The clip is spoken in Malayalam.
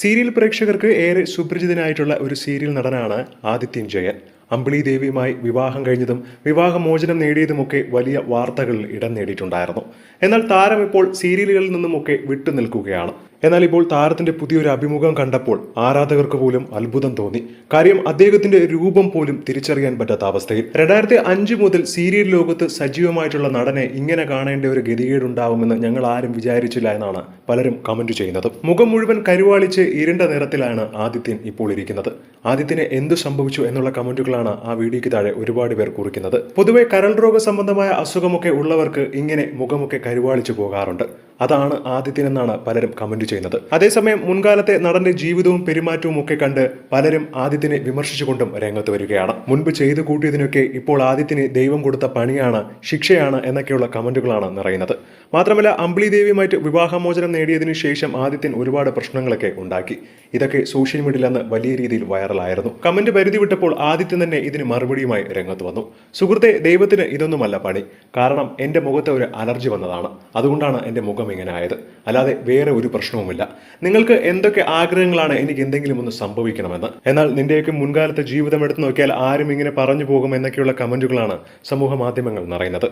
സീരിയൽ പ്രേക്ഷകർക്ക് ഏറെ സുപരിചിതനായിട്ടുള്ള ഒരു സീരിയൽ നടനാണ് ആദിത്യൻ ജയൻ. അമ്പിളി ദേവിയുമായി വിവാഹം കഴിഞ്ഞതും വിവാഹമോചനം നേടിയതുമൊക്കെ വലിയ വാർത്തകളിൽ ഇടം നേടിയിട്ടുണ്ടായിരുന്നു. എന്നാൽ താരം ഇപ്പോൾ സീരിയലുകളിൽ നിന്നുമൊക്കെ വിട്ടുനിൽക്കുകയാണ്. എന്നാൽ ഇപ്പോൾ താരത്തിന്റെ പുതിയൊരു അഭിമുഖം കണ്ടപ്പോൾ ആരാധകർക്ക് പോലും അത്ഭുതം തോന്നി. കാര്യം അദ്ദേഹത്തിന്റെ രൂപം പോലും തിരിച്ചറിയാൻ പറ്റാത്ത അവസ്ഥയിൽ. 2005 മുതൽ സീരിയൽ ലോകത്ത് സജീവമായിട്ടുള്ള നടനെ ഇങ്ങനെ കാണേണ്ട ഒരു ഗതികേടുണ്ടാവുമെന്ന് ഞങ്ങൾ ആരും വിചാരിച്ചില്ല എന്നാണ് പലരും കമന്റ് ചെയ്യുന്നത്. മുഖം മുഴുവൻ കരുവാളിച്ച് ഇരുണ്ട നിറത്തിലാണ് ആദിത്യൻ ഇപ്പോൾ ഇരിക്കുന്നത്. ആദിത്യന് എന്തു സംഭവിച്ചു എന്നുള്ള കമന്റുകളാണ് ആ വീഡിയോയ്ക്ക് താഴെ ഒരുപാട് പേർ കുറിക്കുന്നത്. പൊതുവെ കരൾ രോഗ സംബന്ധമായ അസുഖമൊക്കെ ഉള്ളവർക്ക് ഇങ്ങനെ മുഖമൊക്കെ കരുവാളിച്ചു പോകാറുണ്ട്. അതാണ് ആദിത്യൻ എന്നാണ് പലരും കമന്റ് ചെയ്യുന്നത്. അതേസമയം മുൻകാലത്തെ നടന്റെ ജീവിതവും പെരുമാറ്റവും ഒക്കെ കണ്ട് പലരും ആദിത്യനെ വിമർശിച്ചുകൊണ്ടും രംഗത്ത് വരികയാണ്. മുൻപ് ചെയ്തു കൂട്ടിയതിനൊക്കെ ഇപ്പോൾ ആദിത്യന് ദൈവം കൊടുത്ത പണിയാണ്, ശിക്ഷയാണ് എന്നൊക്കെയുള്ള കമന്റുകളാണ് നിറയുന്നത്. മാത്രമല്ല, അമ്പിളി ദേവിയുമായിട്ട് വിവാഹമോചനം നേടിയതിനു ശേഷം ആദിത്യൻ ഒരുപാട് പ്രശ്നങ്ങളൊക്കെ ഉണ്ടാക്കി. ഇതൊക്കെ സോഷ്യൽ മീഡിയയിൽ അന്ന് വലിയ രീതിയിൽ വൈറലായിരുന്നു. കമന്റ് പരിധി വിട്ടപ്പോൾ ആദിത്യൻ തന്നെ ഇതിന് മറുപടിയുമായി രംഗത്ത് വന്നു. സുഹൃത്തെ, ദൈവത്തിന് ഇതൊന്നുമല്ല പണി. കാരണം എന്റെ മുഖത്ത് ഒരു അലർജി വന്നതാണ്. അതുകൊണ്ടാണ് എന്റെ മുഖം ഇങ്ങനെ ആയത്. അല്ലാതെ വേറെ ഒരു പ്രശ്നവുമില്ല. നിങ്ങൾക്ക് എന്തൊക്കെ ആഗ്രഹങ്ങളാണ് എനിക്ക് എന്തെങ്കിലും ഒന്ന് സംഭവിക്കണമെന്ന്. എന്നാൽ നിന്റെയൊക്കെ മുൻകാലത്തെ ജീവിതം എടുത്തു നോക്കിയാൽ ആരും ഇങ്ങനെ പറഞ്ഞു പോകും എന്നൊക്കെയുള്ള കമന്റുകളാണ് സമൂഹ മാധ്യമങ്ങൾ നിറയുന്നത്.